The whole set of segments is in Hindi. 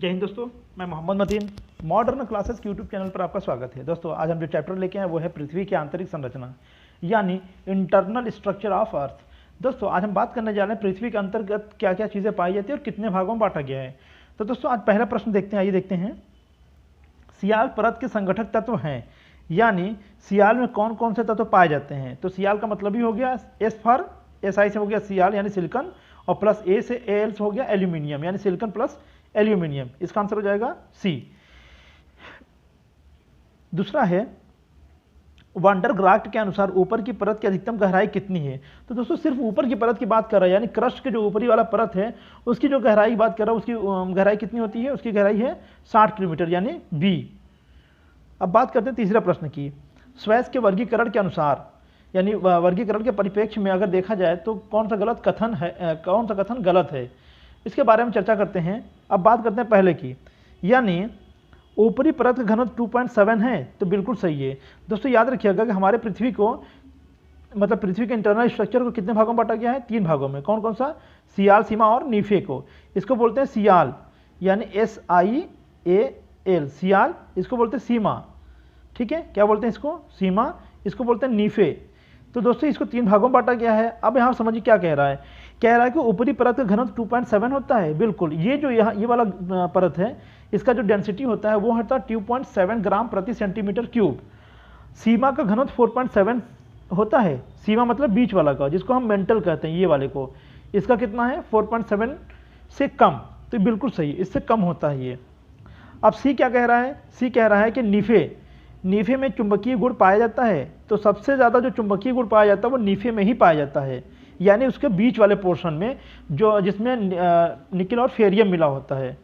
जय हिंद दोस्तों, मैं मोहम्मद मतीन। मॉडर्न क्लासेस के यूट्यूब चैनल पर आपका स्वागत है। दोस्तों आज हम जो चैप्टर लेके आए वो है पृथ्वी की आंतरिक संरचना यानी इंटरनल स्ट्रक्चर ऑफ अर्थ। दोस्तों आज हम बात करने जा रहे हैं पृथ्वी के अंतर्गत क्या क्या चीज़ें पाई जाती है और कितने भागों में बांटा गया है। तो दोस्तों आज पहला प्रश्न देखते हैं, आइए देखते हैं। सियाल परत के संगठक तत्व हैं, यानी सियाल में कौन कौन से तत्व पाए जाते हैं। तो सियाल का मतलब ही हो गया एस फॉर SI से हो गया सियाल यानी सिलिकॉन, और प्लस ए से AL से हो गया एल्यूमिनियम यानी सिलिकॉन प्लस एल्यूमिनियम। इसका आंसर हो जाएगा सी। दूसरा है वांडरग्राफ्ट के अनुसार ऊपर की परत की अधिकतम गहराई कितनी है। तो दोस्तों सिर्फ ऊपर की परत की बात कर रहा है, यानी क्रस्ट के जो ऊपरी वाला परत है उसकी जो गहराई की बात कर रहा है, उसकी गहराई कितनी होती है। उसकी गहराई है 60 किलोमीटर यानी बी। अब बात करते हैं तीसरा प्रश्न की। स्वेस के वर्गीकरण के अनुसार यानी वर्गीकरण के परिप्रेक्ष्य में अगर देखा जाए तो कौन सा कथन गलत है, इसके बारे में चर्चा करते हैं। अब बात करते हैं पहले की, यानी ऊपरी परत का घनत्व 2.7 है, तो बिल्कुल सही है। दोस्तों याद रखिएगा कि हमारे पृथ्वी को मतलब पृथ्वी के इंटरनल स्ट्रक्चर को कितने भागों में बांटा गया है, 3 भागों में। कौन कौन सा? सियाल, सीमा और नीफे को। इसको बोलते हैं सियाल यानी SIAL सियाल, इसको बोलते हैं सीमा। ठीक है, क्या बोलते हैं इसको? सीमा। इसको बोलते हैं नीफे। तो दोस्तों इसको 3 भागों में बांटा गया है। अब यहाँ समझिए क्या कह रहा है। कह रहा है कि ऊपरी परत का घनत्व 2.7 होता है। बिल्कुल, ये जो यहाँ ये वाला परत है इसका जो डेंसिटी होता है वो होता है 2.7 ग्राम प्रति सेंटीमीटर क्यूब। सीमा का घनत्व 4.7 होता है। सीमा मतलब बीच वाला का, जिसको हम मेंटल कहते हैं, ये वाले को। इसका कितना है? 4.7 से कम। तो बिल्कुल सही, इससे कम होता है ये। अब सी क्या कह रहा है? सी कह रहा है कि नीफे में चुंबकीय गुण पाया जाता है। तो सबसे ज़्यादा जो चुंबकीय गुण पाया जाता है वो नीफे में ही पाया जाता है, यानी उसके बीच वाले पोर्शन में जो जिसमें निकल और फेरियम मिला होता है।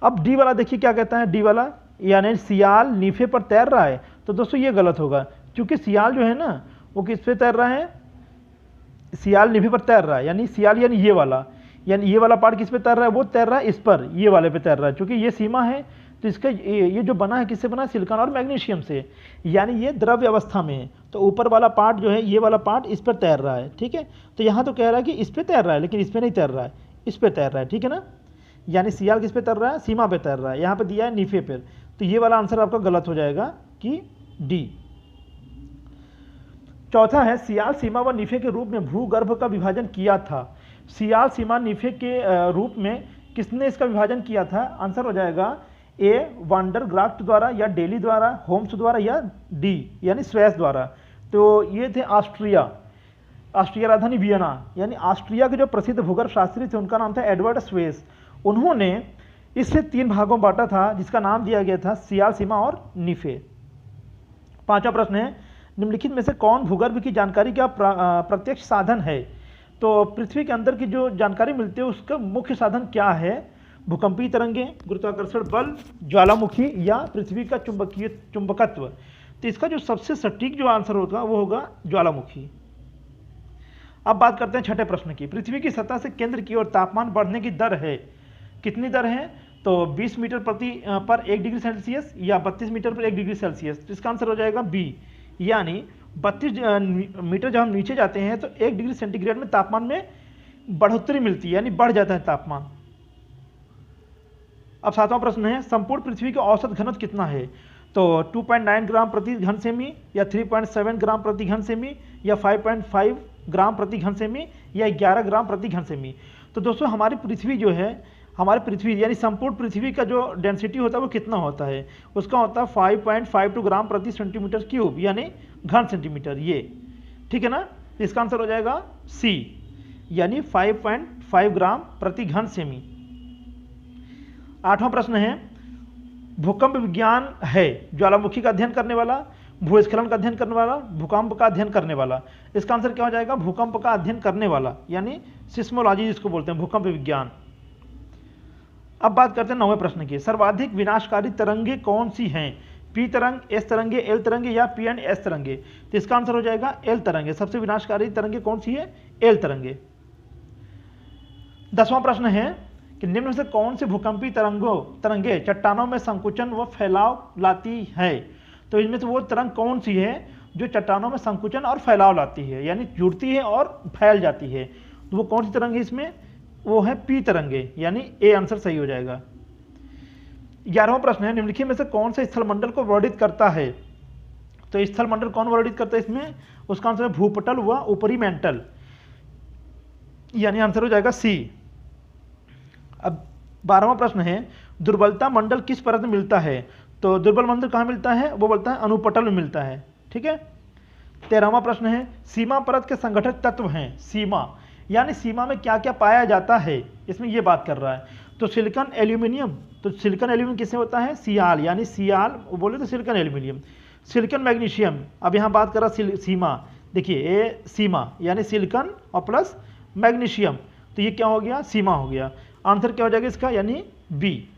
अब डी वाला देखिए क्या कहता है। डी वाला यानी सियाल नीफे पर तैर रहा है। तो दोस्तों ये गलत होगा, क्योंकि सियाल जो है ना वो किस पे तैर रहा है? सियाल नीफे पर तैर रहा है, यानी सियाल यानी ये वाला पार्ट किस पे तैर रहा है? वो तैर रहा है इस पर, ये वाले पे तैर रहा है। क्योंकि ये सीमा है तो इसका ये जो बना है किससे बना है? सिलिकॉन और मैग्नीशियम से, यानी ये द्रव्य अवस्था में है। तो ऊपर वाला पार्ट जो है, ये वाला पार्ट इस पर तैर रहा है। ठीक है, तो यहाँ तो कह रहा है कि इस पर तैर रहा है, लेकिन इस पर नहीं तैर रहा है, इस पर तैर रहा है। ठीक है ना, यानी सियाल किस पे तैर रहा है? सीमा पे तैर रहा है। यहाँ पे दिया है नीफे पर, तो ये वाला आंसर आपका गलत हो जाएगा कि डी। चौथा है सियाल सीमा व नीफे के रूप में भूगर्भ का विभाजन किया था। सियाल सीमा नीफे के रूप में किसने इसका विभाजन किया था? आंसर हो जाएगा ए वांडरग्राफ्ट द्वारा, या डेली द्वारा, होम्स द्वारा, या डी यानी स्वेस द्वारा। तो ये थे ऑस्ट्रिया राजधानी वियना, यानी ऑस्ट्रिया के जो प्रसिद्ध भूगर्भ शास्त्री थे उनका नाम था एडवर्ड स्वेस। उन्होंने इससे 3 भागों में बांटा था, जिसका नाम दिया गया था सियाल, सीमा और नीफे। 5वां प्रश्न है निम्नलिखित में से कौन भूगर्भ की जानकारी का प्रत्यक्ष साधन है। तो पृथ्वी के अंदर की जो जानकारी मिलती है उसका मुख्य साधन क्या है? भूकंपीय तरंगे, गुरुत्वाकर्षण बल, ज्वालामुखी, या पृथ्वी का चुंबकत्व। तो इसका जो सबसे सटीक जो आंसर होगा वो होगा ज्वालामुखी। अब बात करते हैं 6ठे प्रश्न की। पृथ्वी की सतह से केंद्र की ओर तापमान बढ़ने की दर है, कितनी दर है? तो 20 मीटर पर 1 डिग्री सेल्सियस या 32 मीटर पर 1 डिग्री सेल्सियस। तो इसका आंसर हो जाएगा बी, यानी 32 मीटर जब हम नीचे जाते हैं तो 1 डिग्री सेंटीग्रेड में तापमान में बढ़ोतरी मिलती है, यानी बढ़ जाता है तापमान। अब 7वां प्रश्न है संपूर्ण पृथ्वी का औसत घनत्व कितना है। तो 2.9 ग्राम प्रति घन सेमी, या 3.7 ग्राम प्रति घन सेमी, या 5.5 ग्राम प्रति घन सेमी, या 11 ग्राम प्रति घन सेमी। तो दोस्तों हमारी पृथ्वी जो है, हमारी पृथ्वी यानी संपूर्ण पृथ्वी का जो डेंसिटी होता है वो कितना होता है? उसका होता है 5.52 ग्राम प्रति सेंटीमीटर क्यूब, यानी घन सेंटीमीटर। ये ठीक है ना, इसका आंसर हो जाएगा सी, यानी 5.5 ग्राम प्रति घन सेमी। 8वां प्रश्न है भूकंप विज्ञान है ज्वालामुखी का अध्ययन करने वाला, भूस्खलन का अध्ययन करने वाला, भूकंप का अध्ययन करने वाला। इसका आंसर क्या हो जाएगा? भूकंप का अध्ययन करने वाला, यानी सिस्मोलॉजी जिसको बोलते हैं, भूकंप विज्ञान। अब बात करते हैं 9वें प्रश्न की। सर्वाधिक विनाशकारी तरंगे कौन सी हैं? पी तरंग, एस तरंगे, एल तरंगे, या पी एंड एस तरंगे। तो इसका आंसर हो जाएगा एल तरंगे। सबसे विनाशकारी तरंगे कौन सी है? एल तरंगे। 10वां प्रश्न है कि निम्न में से कौन से भूकंपी तरंगे चट्टानों में संकुचन व फैलाव लाती है। तो इनमें से वो तरंग कौन सी है जो चट्टानों में संकुचन और फैलाव लाती है, यानी जुड़ती है और फैल जाती है। तो वो कौन सी तरंग है इसमें? वो है पी तरंगे, यानी ए आंसर सही हो जाएगा। 11वां प्रश्न है, निम्नलिखित में से कौन से स्थलमंडल को वर्णित करता है? तो स्थलमंडल कौन वर्णित करता है इसमें? उसका आंसर है भूपटल हुआ ऊपरी मेंटल, यानी आंसर हो जाएगा सी। अब 12वां प्रश्न है, दुर्बलता मंडल किस परत में मिलता है? तो दुर्बल मंडल कहाँ मिलता है? वो बोलता है अनुपटल में मिलता है। ठीक है। 13वां प्रश्न है, सीमा परत के संगठक तत्व हैं। सीमा यानी सीमा में क्या क्या पाया जाता है, इसमें ये बात कर रहा है। तो सिलिकॉन एल्यूमिनियम, तो सिलिकॉन एल्यूमिनियम किससे होता है? सियाल, यानी सियाल बोले तो सिलिकॉन एल्यूमिनियम। सिलिकॉन मैग्नीशियम, अब यहाँ बात कर रहा सीमा, देखिए ये सीमा यानी सिलिकॉन और प्लस मैग्नीशियम, तो ये क्या हो गया? सीमा हो गया। आंसर क्या हो जाएगा इसका? यानी बी।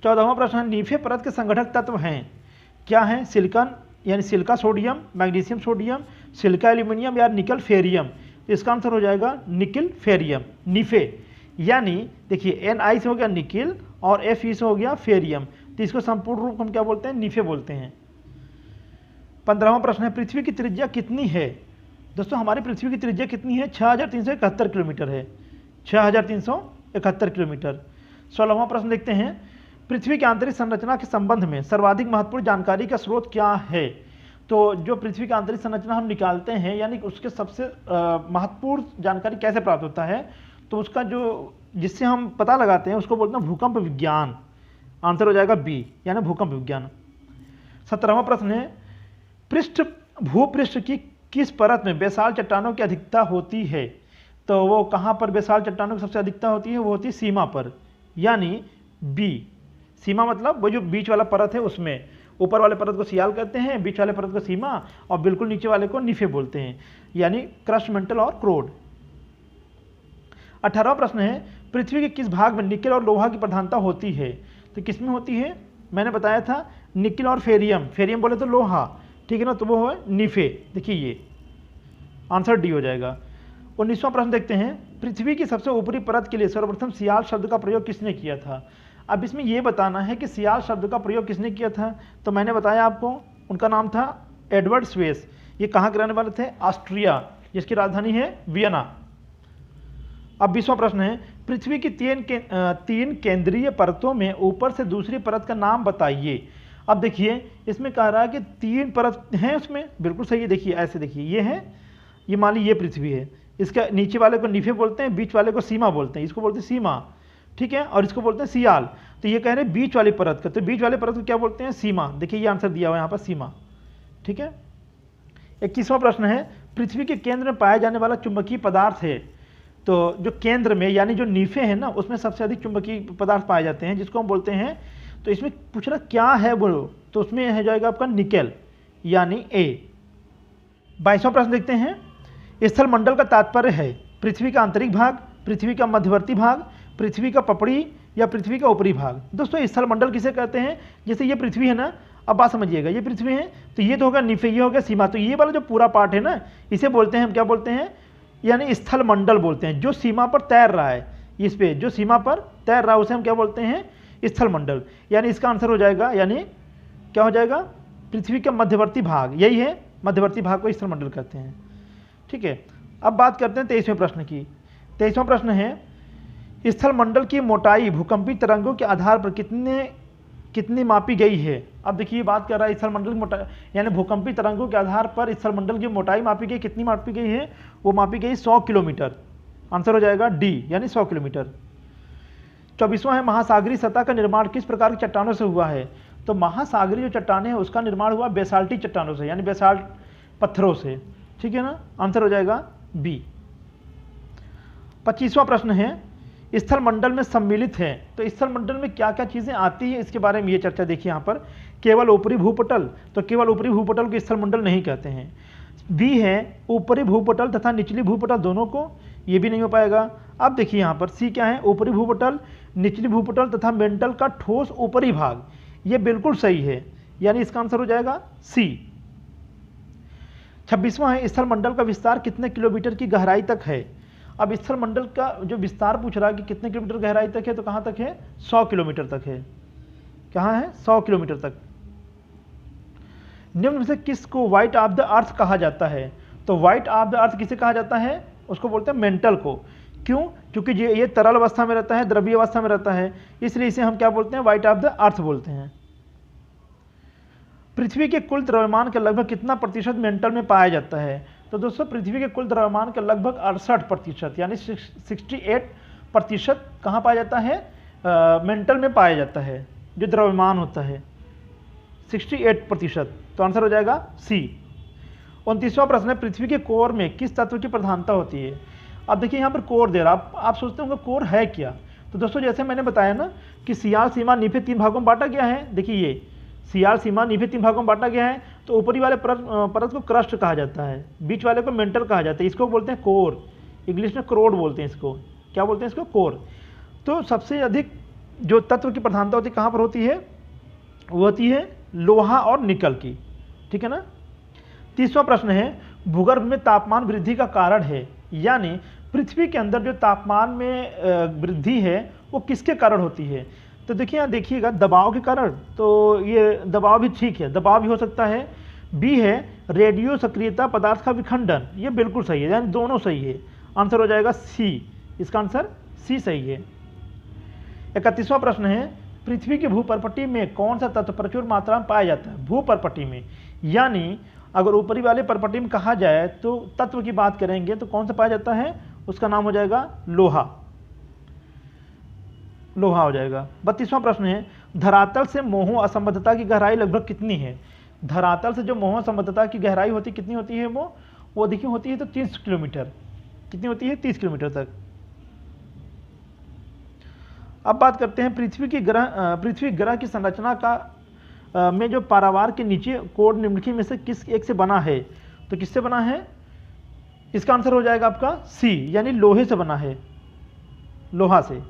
14वां प्रश्न है, नीफे परत के संगठक तत्व हैं। क्या है? सिलिकॉन यानी silica sodium, magnesium sodium, silica aluminium या निकल फेरियम। इसका आंसर हो जाएगा निकल फेरियम। नीफे यानी देखिए एन आई से हो गया निकिल और एफ ई से हो गया फेरियम, तो इसको संपूर्ण रूप हम क्या बोलते हैं? नीफे बोलते हैं। 15वां प्रश्न है, पृथ्वी की त्रिज्या कितनी है? दोस्तों हमारी पृथ्वी की त्रिज्या कितनी है? 6371 किलोमीटर है, 6371 किलोमीटर। 16वां प्रश्न देखते हैं, पृथ्वी की आंतरिक संरचना के संबंध में सर्वाधिक महत्वपूर्ण जानकारी का स्रोत क्या है? तो जो पृथ्वी की आंतरिक संरचना हम निकालते हैं, यानी उसके सबसे महत्वपूर्ण जानकारी कैसे प्राप्त होता है, तो उसका जो जिससे हम पता लगाते हैं उसको बोलते हैं भूकंप विज्ञान। आंसर हो जाएगा बी, यानी भूकंप विज्ञान। 17वां प्रश्न है, भूपृष्ठ की किस परत में बेसाल चट्टानों की अधिकता होती है? तो वो कहाँ पर बेसाल चट्टानों की सबसे अधिकता होती है? वो होती है सीमा पर, यानी बी। सीमा मतलब वो जो बीच वाला परत है उसमें, ऊपर वाले परत को सियाल कहते हैं, बीच वाले परत को सीमा और बिल्कुल नीचे वाले को नीफे बोलते हैं, यानी क्रस्ट मेंटल और क्रोड। 18वां प्रश्न है, पृथ्वी के किस भाग में निकेल और लोहा की प्रधानता होती है? तो किस में होती है? मैंने बताया था निकेल और फेरियम, फेरियम बोले तो लोहा, ठीक है ना, तो वो है नीफे। देखिए ये आंसर डी हो जाएगा। 19वां प्रश्न देखते हैं, पृथ्वी की सबसे ऊपरी परत के लिए सर्वप्रथम सियाल शब्द का प्रयोग किसने किया था? अब इसमें यह बताना है कि सियाल शब्द का प्रयोग किसने किया था, तो मैंने बताया आपको, उनका नाम था एडवर्ड स्वेस। ये कहाँ के रहने वाले थे? ऑस्ट्रिया, जिसकी राजधानी है वियना। अब 20वां प्रश्न है, पृथ्वी की तीन केंद्रीय परतों में ऊपर से दूसरी परत का नाम बताइए। अब देखिए इसमें कह रहा है कि 3 परत हैं उसमें, बिल्कुल सही है। देखिए ऐसे देखिए, ये है, ये मान ली ये पृथ्वी है, इसका नीचे वाले को नीफे बोलते हैं, बीच वाले को सीमा बोलते हैं, इसको बोलते हैं सीमा, ठीक है, और इसको बोलते हैं सियाल। तो ये कह रहे हैं बीच वाली परत का, तो बीच वाले परत को क्या बोलते हैं? सीमा। देखिए ये आंसर दिया हुआ है यहाँ पर सीमा, ठीक है। 21वां प्रश्न है, पृथ्वी के केंद्र में पाया जाने वाला चुंबकीय पदार्थ है। तो जो केंद्र में यानी जो नीफे हैं ना, उसमें सबसे अधिक चुंबकीय पदार्थ पाए जाते हैं, जिसको हम बोलते हैं, तो इसमें पूछ रहा क्या है बोलो, तो उसमें हो जाएगा आपका निकेल, यानी ए। 22वां प्रश्न देखते हैं, स्थल मंडल का तात्पर्य है पृथ्वी का आंतरिक भाग, पृथ्वी का मध्यवर्ती भाग, पृथ्वी का पपड़ी या पृथ्वी का ऊपरी भाग। दोस्तों स्थल मंडल किसे कहते हैं? जैसे ये पृथ्वी है ना, अब बात समझिएगा, ये पृथ्वी है तो ये तो होगा नीफे, ये हो गया सीमा, तो ये वाला जो पूरा पार्ट है ना, इसे बोलते हैं हम क्या बोलते हैं? यानी स्थल मंडल बोलते हैं। जो सीमा पर तैर रहा है, इस पे जो सीमा पर तैर रहा है उसे हम क्या बोलते हैं? स्थल मंडल। यानी इसका आंसर हो जाएगा, यानी क्या हो जाएगा? पृथ्वी का मध्यवर्ती भाग, यही है, मध्यवर्ती भाग को स्थल मंडल कहते हैं, ठीक है। अब बात करते हैं 23वें प्रश्न की। 23वां प्रश्न है, स्थल मंडल की मोटाई भूकंपी तरंगों के आधार पर कितनी मापी गई है? अब देखिए बात कर रहा है स्थल मंडल की मोटाई, यानी भूकंपी तरंगों के आधार पर स्थल मंडल की मोटाई मापी गई। कितनी मापी गई है? वो मापी गई 100 किलोमीटर। आंसर हो जाएगा डी, यानी 100 किलोमीटर। 24वां है, महासागरीय सतह का निर्माण किस प्रकार की चट्टानों से हुआ है? तो महासागरीय जो चट्टानें हैं उसका निर्माण हुआ बेसाल्टी चट्टानों से, यानी बेसाल्ट पत्थरों से, ठीक है ना। आंसर हो जाएगा बी। 25वां प्रश्न है, स्थल मंडल में सम्मिलित है, तो स्थल मंडल में क्या क्या चीजें आती है इसके बारे में ये चर्चा देखिए यहाँ पर। केवल ऊपरी भूपटल, तो केवल ऊपरी भूपटल को स्थल मंडल नहीं कहते हैं। बी है ऊपरी भूपटल तथा निचली भूपटल दोनों को, ये भी नहीं हो पाएगा। अब देखिए यहाँ पर सी क्या है? ऊपरी भूपटल, निचली भूपटल तथा मेंटल का ठोस ऊपरी भाग, ये बिल्कुल सही है, यानी इसका आंसर हो जाएगा सी। 26वां है, स्थल मंडल का विस्तार कितने किलोमीटर की गहराई तक है? अब स्थल मंडल का जो विस्तार पूछ रहा है कि कितने किलोमीटर गहराई तक है, तो कहाँ तक है? 100 किलोमीटर तक है। कहाँ है? 100 किलोमीटर तक। निम्न में से किसको व्हाइट ऑफ द अर्थ कहा जाता है? तो व्हाइट ऑफ द अर्थ किसे कहा जाता है? उसको बोलते हैं मेंटल को। क्यों? क्योंकि ये तरल अवस्था में रहता है, द्रव्य अवस्था में रहता है, इसलिए इसे हम क्या बोलते हैं? वाइट ऑफ द अर्थ बोलते हैं। पृथ्वी के कुल द्रव्यमान का लगभग कितना प्रतिशत मेंटल में पाया जाता है? तो दोस्तों पृथ्वी के कुल द्रव्यमान का लगभग 68% यानी 68% कहाँ पाया जाता है? मेंटल में पाया जाता है, जो द्रव्यमान होता है 68%। तो आंसर हो जाएगा सी। 29वां प्रश्न है, पृथ्वी के कोर में किस तत्व की प्रधानता होती है? अब देखिए यहाँ पर कोर दे रहा, आप सोचते होंगे कोर है क्या? तो दोस्तों जैसे मैंने बताया ना कि सियाल सीमा निभे 3 भागों में बांटा गया है। देखिए ये सियाल सीमा निभे 3 भागों में बांटा गया है, तो ऊपरी वाले परत को क्रस्ट कहा जाता है, बीच वाले को मेंटल कहा जाता है, इसको बोलते हैं कोर, इंग्लिश में क्रोड बोलते हैं इसको। क्या बोलते हैं इसको? कोर। तो सबसे अधिक जो तत्व की प्रधानता होती है कहाँ पर होती है? वो होती है लोहा और निकल की, ठीक है ना। 30वां प्रश्न है, भूगर्भ में तापमान वृद्धि का कारण है, यानी पृथ्वी के अंदर जो तापमान में वृद्धि है वो किसके कारण होती है? तो देखिए यहाँ देखिएगा, दबाव के कारण, तो ये दबाव भी ठीक है, दबाव भी हो सकता है। बी है रेडियो सक्रियता पदार्थ का विखंडन, ये बिल्कुल सही है, यानी दोनों सही है। आंसर हो जाएगा सी, इसका आंसर सी सही है। 31वां प्रश्न है, पृथ्वी की भूपर्पटी में कौन सा तत्व प्रचुर मात्रा में पाया जाता है? भूपर्पटी में, यानी अगर ऊपरी वाले पर्पटी में कहा जाए तो तत्व की बात करेंगे तो कौन सा पाया जाता है? उसका नाम हो जाएगा लोहा, लोहा हो जाएगा। 32वां प्रश्न है, धरातल से मोहो असंबद्धता की गहराई लगभग कितनी है? धरातल से जो मोहो असंबद्धता की गहराई होती कितनी होती है? वो देखिए होती है तो 30 किलोमीटर। कितनी होती है? 30 किलोमीटर तक। अब बात करते हैं पृथ्वी ग्रह की संरचना का में जो पारावार के नीचे कोड निम्नलिखित में से किस एक से बना है? तो किससे बना है? इसका आंसर हो जाएगा आपका सी, यानी लोहे से बना है, लोहा से।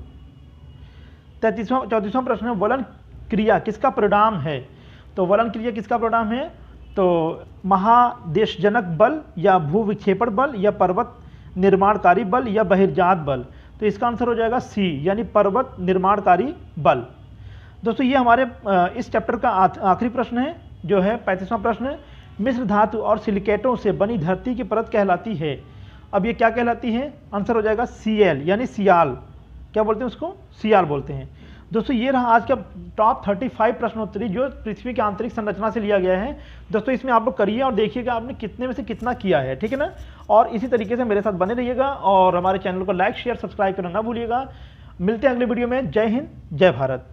34वां प्रश्न है, वलन क्रिया किसका परिणाम है? तो वलन क्रिया किसका परिणाम है? तो महादेशजनक बल या भूविक्षेपण बल या पर्वत निर्माणकारी बल या बहिर्जात बल। तो इसका आंसर हो जाएगा सी, यानी पर्वत निर्माणकारी बल। दोस्तों ये हमारे इस चैप्टर का आखिरी प्रश्न है, जो है 35वां प्रश्न। मिश्र धातु और सिलिकेटों से बनी धरती की परत कहलाती है। अब ये क्या कहलाती है? आंसर हो जाएगा सीएल, यानी सियाल। क्या बोलते हैं उसको? सियाल बोलते हैं। दोस्तों ये रहा आज का टॉप 35 प्रश्नोत्तरी जो पृथ्वी की आंतरिक संरचना से लिया गया है। दोस्तों इसमें आप लोग करिए और देखिएगा आपने कितने में से कितना किया है, ठीक है ना। और इसी तरीके से मेरे साथ बने रहिएगा और हमारे चैनल को लाइक शेयर सब्सक्राइब करना ना भूलिएगा। मिलते हैं अगले वीडियो में। जय हिंद, जय भारत।